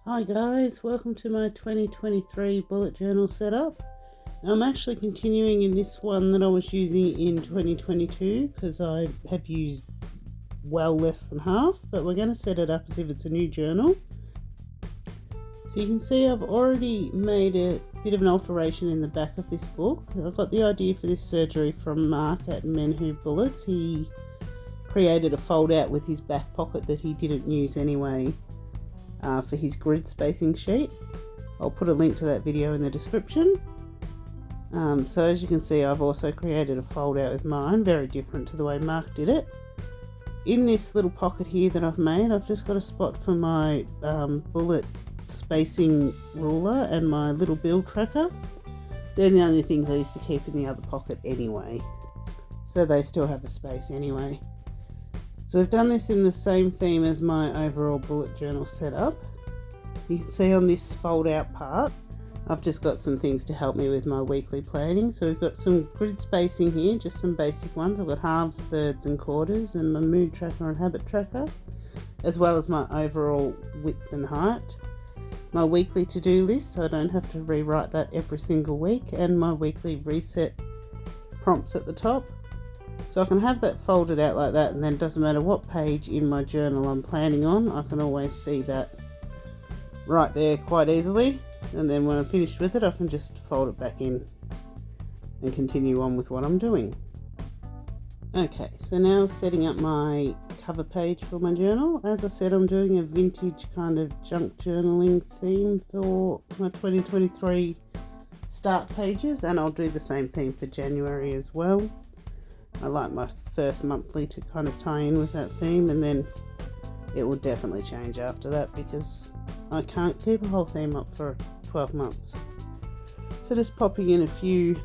Hi guys, welcome to my 2023 bullet journal setup. I'm actually continuing in this one that I was using in 2022 because I have used well less than half, but we're going to set it up as if it's a new journal. So you can see I've already made a bit of an alteration in the back of this book. I've got the idea for this surgery from Mark at Men Who Bullets. He created a fold out with his back pocket that he didn't use anyway. For his grid spacing sheet. I'll put a link to that video in the description. So as you can see, I've also created a fold out with mine, very different to the way Mark did it. In this little pocket here that I've made, I've just got a spot for my bullet spacing ruler and my little build tracker. They're the only things I used to keep in the other pocket anyway, so they still have a space anyway. So we've done this in the same theme as my overall bullet journal setup. You can see on this fold out part, I've just got some things to help me with my weekly planning. So we've got some grid spacing here, just some basic ones. I've got halves, thirds and quarters, and my mood tracker and habit tracker, as well as my overall width and height. My weekly to-do list, so I don't have to rewrite that every single week, and my weekly reset prompts at the top. So I can have that folded out like that, and then it doesn't matter what page in my journal I'm planning on, I can always see that right there quite easily. And then when I'm finished with it, I can just fold it back in and continue on with what I'm doing. Okay, so now setting up my cover page for my journal. As I said, I'm doing a vintage kind of junk journaling theme for my 2023 start pages, and I'll do the same theme for January as well. I like my first monthly to kind of tie in with that theme, and then it will definitely change after that because I can't keep a whole theme up for 12 months. So just popping in a few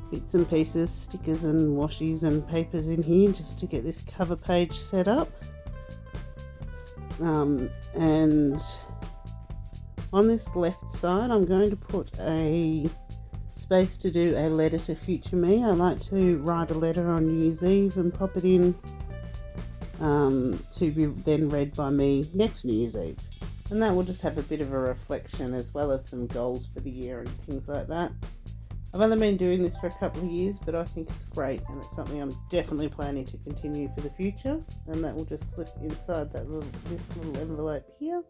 bits and pieces, stickers and washies and papers in here just to get this cover page set up. And on this left side, I'm going to put a space to do a letter to future me. I like to write a letter on New Year's Eve and pop it in to be then read by me next New Year's Eve. And that will just have a bit of a reflection as well as some goals for the year and things like that. I've only been doing this for a couple of years, but I think it's great and it's something I'm definitely planning to continue for the future. And that will just slip inside this little envelope here.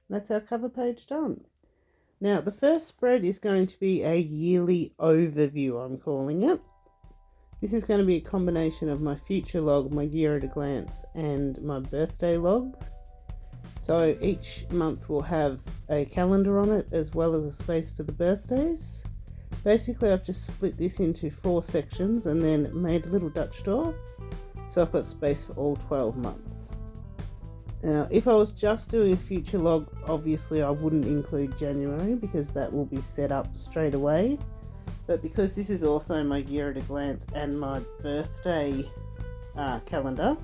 That's our cover page done. Now, the first spread is going to be a yearly overview, I'm calling it. This is going to be a combination of my future log, my year at a glance, and my birthday logs. So each month will have a calendar on it, as well as a space for the birthdays. Basically, I've just split this into 4 sections and then made a little Dutch door. So I've got space for all 12 months. Now, if I was just doing a future log, obviously I wouldn't include January because that will be set up straight away. But because this is also my year at a glance and my birthday calendar,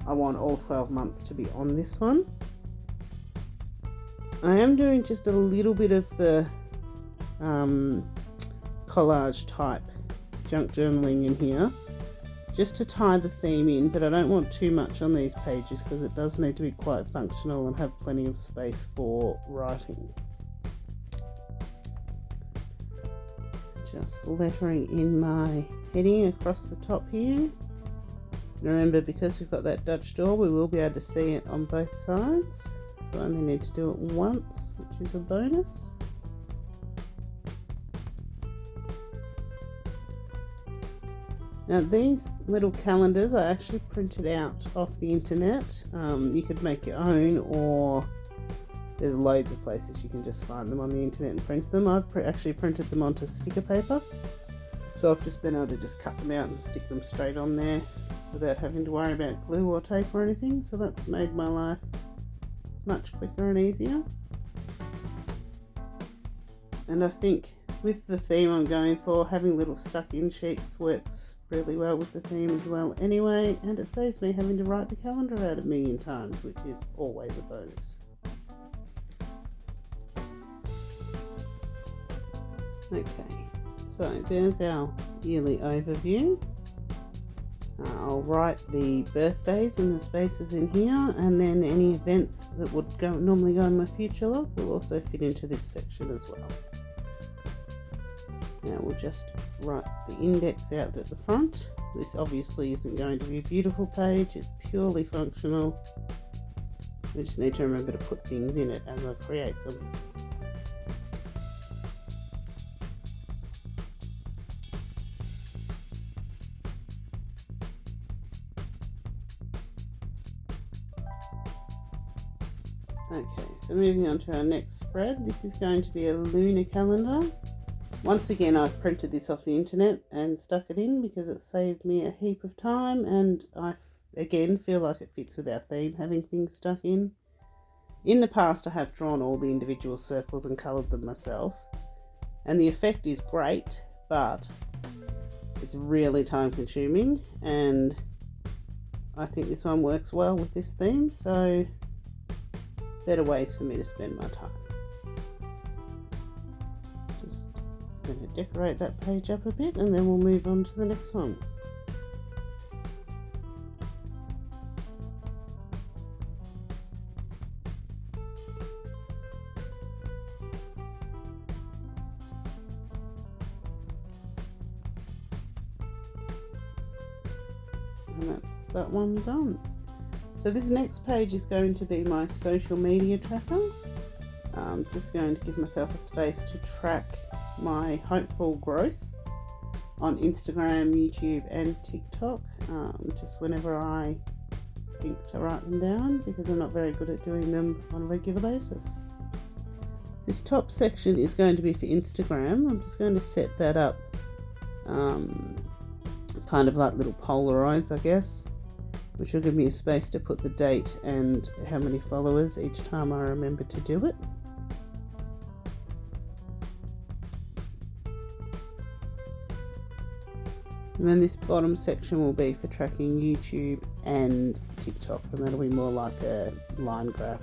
I want all 12 months to be on this one. I am doing just a little bit of the collage type junk journaling in here, just to tie the theme in, but I don't want too much on these pages because it does need to be quite functional and have plenty of space for writing. Just lettering in my heading across the top here. And remember, because we've got that Dutch door, we will be able to see it on both sides. So I only need to do it once, which is a bonus. Now these little calendars I actually printed out off the internet. You could make your own, or there's loads of places you can just find them on the internet and print them. I've actually printed them onto sticker paper, so I've just been able to just cut them out and stick them straight on there without having to worry about glue or tape or anything. So that's made my life much quicker and easier. And I think with the theme I'm going for, having little stuck-in sheets works really well with the theme as well anyway, and it saves me having to write the calendar out a million times, which is always a bonus. Okay, so there's our yearly overview. I'll write the birthdays in the spaces in here, and then any events that would normally go in my future log will also fit into this section as well. Now we'll just write the index out at the front. This obviously isn't going to be a beautiful page, it's purely functional. We just need to remember to put things in it as I create them. Okay, so moving on to our next spread. This is going to be a lunar calendar. Once again, I've printed this off the internet and stuck it in because it saved me a heap of time, and I again feel like it fits with our theme, having things stuck in. In the past, I have drawn all the individual circles and coloured them myself, and the effect is great, but it's really time consuming, and I think this one works well with this theme, so it's better ways for me to spend my time. Just going to decorate that page up a bit, and then we'll move on to the next one. And that's that one done. So this next page is going to be my social media tracker. I'm just going to give myself a space to track my hopeful growth on Instagram, YouTube and TikTok, just whenever I think to write them down, because I'm not very good at doing them on a regular basis. This top section is going to be for Instagram. I'm just going to set that up kind of like little Polaroids, I guess, which will give me a space to put the date and how many followers each time I remember to do it. And then this bottom section will be for tracking YouTube and TikTok, and that'll be more like a line graph.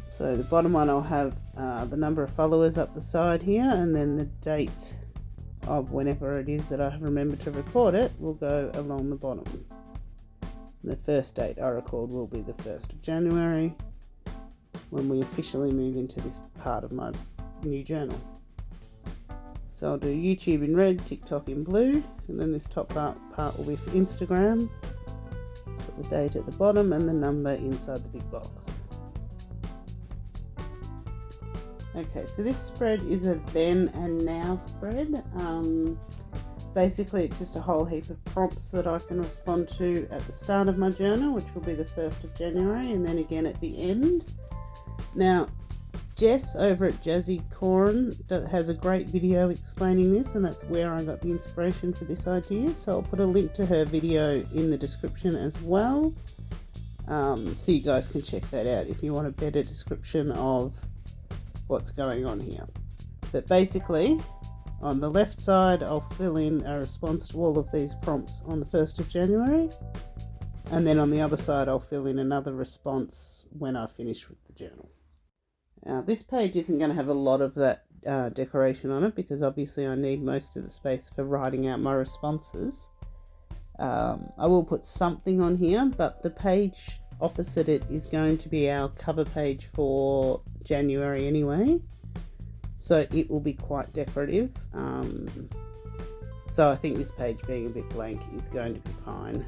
So the bottom one, I'll have the number of followers up the side here, and then the date of whenever it is that I have remembered to record it will go along the bottom. The first date I record will be the 1st of January, when we officially move into this part of my new journal. So I'll do YouTube in red, TikTok in blue, and then this top part will be for Instagram. Let's put the date at the bottom and the number inside the big box. Okay, so this spread is a then and now spread. Basically, it's just a whole heap of prompts that I can respond to at the start of my journal, which will be the 1st of January, and then again at the end. Now, Jess over at Jazzy Corn has a great video explaining this, and that's where I got the inspiration for this idea. So I'll put a link to her video in the description as well, so you guys can check that out if you want a better description of what's going on here. But basically, on the left side, I'll fill in a response to all of these prompts on the 1st of January, and then on the other side, I'll fill in another response when I finish with the journal. Now, this page isn't going to have a lot of that decoration on it, because obviously I need most of the space for writing out my responses. I will put something on here, but the page opposite it is going to be our cover page for January anyway, so it will be quite decorative. So I think this page being a bit blank is going to be fine.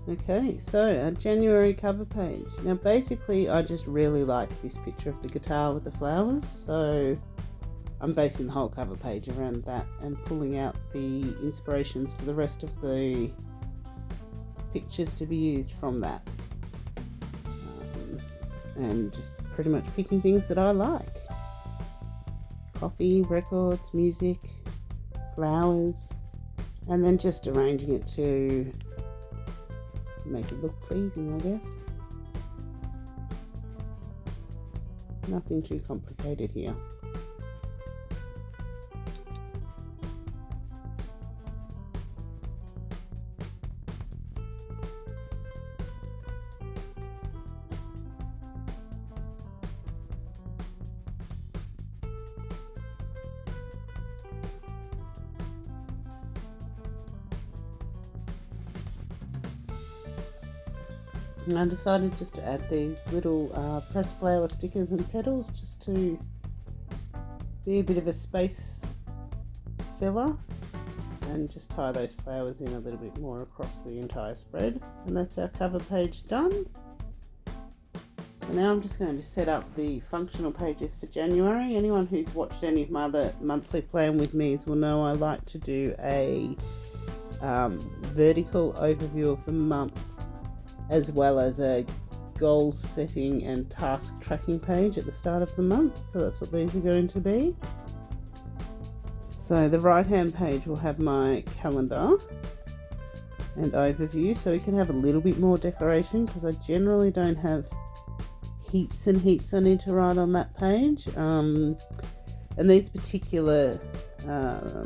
Okay, so our January cover page. Now basically I just really like this picture of the guitar with the flowers, so I'm basing the whole cover page around that and pulling out the inspirations for the rest of the pictures to be used from that. And just pretty much picking things that I like. Coffee, records, music, flowers, and then just arranging it to make it look pleasing, I guess. Nothing too complicated here. And I decided just to add these little pressed flower stickers and petals just to be a bit of a space filler, and just tie those flowers in a little bit more across the entire spread. And that's our cover page done. So now I'm just going to set up the functional pages for January. Anyone who's watched any of my other monthly plan with me's will know I like to do a vertical overview of the month, as well as a goal setting and task tracking page at the start of the month. So that's what these are going to be. So the right hand page will have my calendar and overview, so we can have a little bit more decoration, because I generally don't have heaps and heaps I need to write on that page. And these particular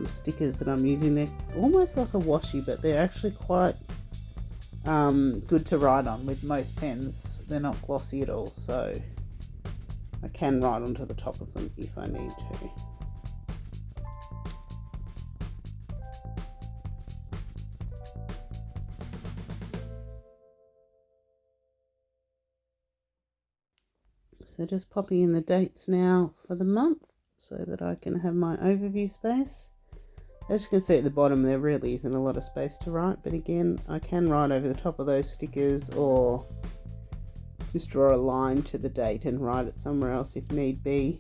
stickers that I'm using, they're almost like a washi, but they're actually quite good to write on. With most pens, they're not glossy at all, so I can write onto the top of them if I need to. So just popping in the dates now for the month so that I can have my overview space. As you can see at the bottom, there really isn't a lot of space to write, but again, I can write over the top of those stickers, or just draw a line to the date and write it somewhere else if need be.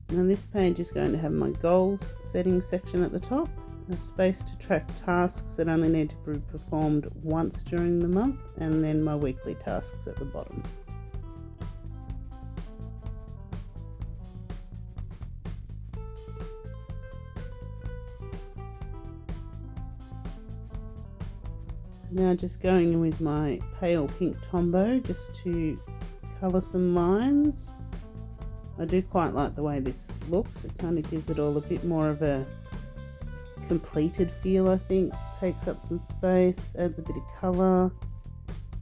And this page is going to have my goals setting section at the top, a space to track tasks that only need to be performed once during the month, and then my weekly tasks at the bottom. Now just going in with my pale pink Tombow just to colour some lines. I do quite like the way this looks. It kind of gives it all a bit more of a completed feel, I think. Takes up some space, adds a bit of colour,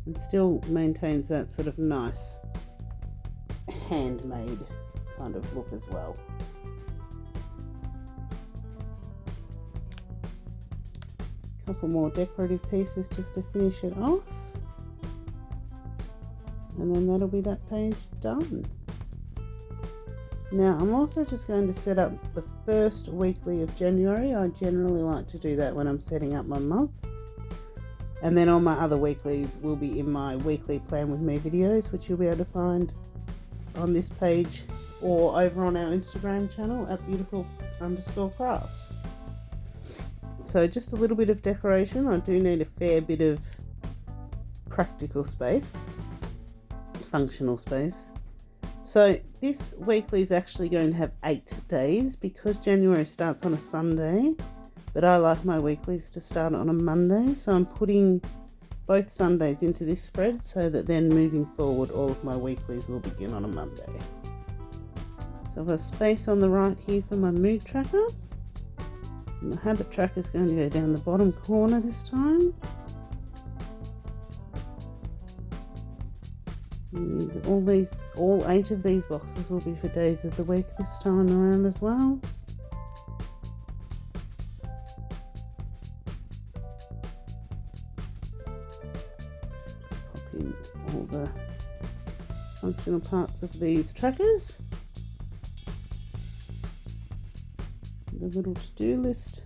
and still maintains that sort of nice handmade kind of look as well. Couple more decorative pieces just to finish it off, and then that'll be that page done. Now I'm also just going to set up the first weekly of January. I generally like to do that when I'm setting up my month, and then all my other weeklies will be in my weekly plan with me videos, which you'll be able to find on this page or over on our Instagram channel at beautiful_crafts. So just a little bit of decoration. I do need a fair bit of practical space, functional space. So this weekly is actually going to have 8 days because January starts on a Sunday, but I like my weeklies to start on a Monday. So I'm putting both Sundays into this spread so that then moving forward all of my weeklies will begin on a Monday. So I've got space on the right here for my mood tracker. And the habit tracker is going to go down the bottom corner this time. And all 8 of these boxes will be for days of the week this time around as well. Pop in all the functional parts of these trackers. The little to-do list.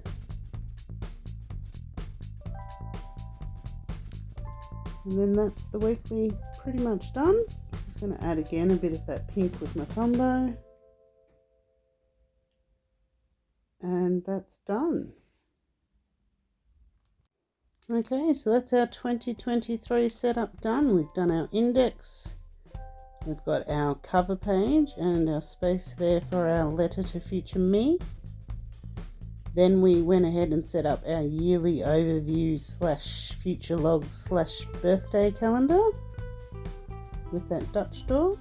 And then that's the weekly pretty much done. Just going to add again a bit of that pink with my Tombow. And that's done. Okay, so that's our 2023 setup done. We've done our index. We've got our cover page and our space there for our letter to future me. Then we went ahead and set up our yearly overview / future log / birthday calendar with that Dutch door.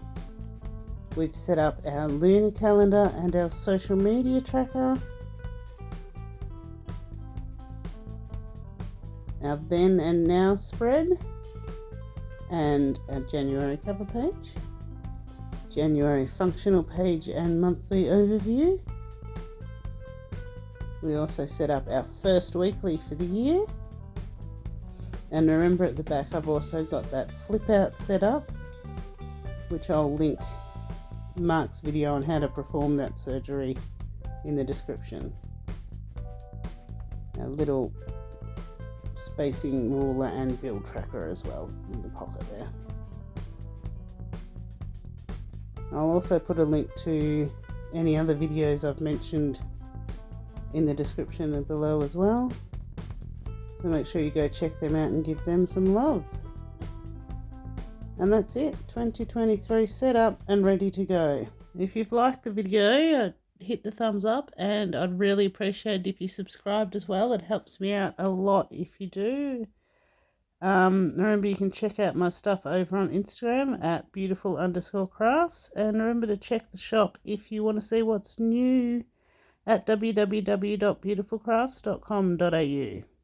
We've set up our lunar calendar and our social media tracker. Our then and now spread and our January cover page. January functional page and monthly overview. We also set up our first weekly for the year. And remember, at the back I've also got that flip out setup, which I'll link Mark's video on how to perform that surgery in the description. A little spacing ruler and build tracker as well in the pocket there. I'll also put a link to any other videos I've mentioned in the description below as well, so make sure you go check them out and give them some love. And that's it, 2023 set up and ready to go. If you've liked the video, hit the thumbs up, and I'd really appreciate if you subscribed as well. It helps me out a lot if you do. Remember, you can check out my stuff over on Instagram at beautiful_crafts, and remember to check the shop if you want to see what's new at www.beautifulcrafts.com.au.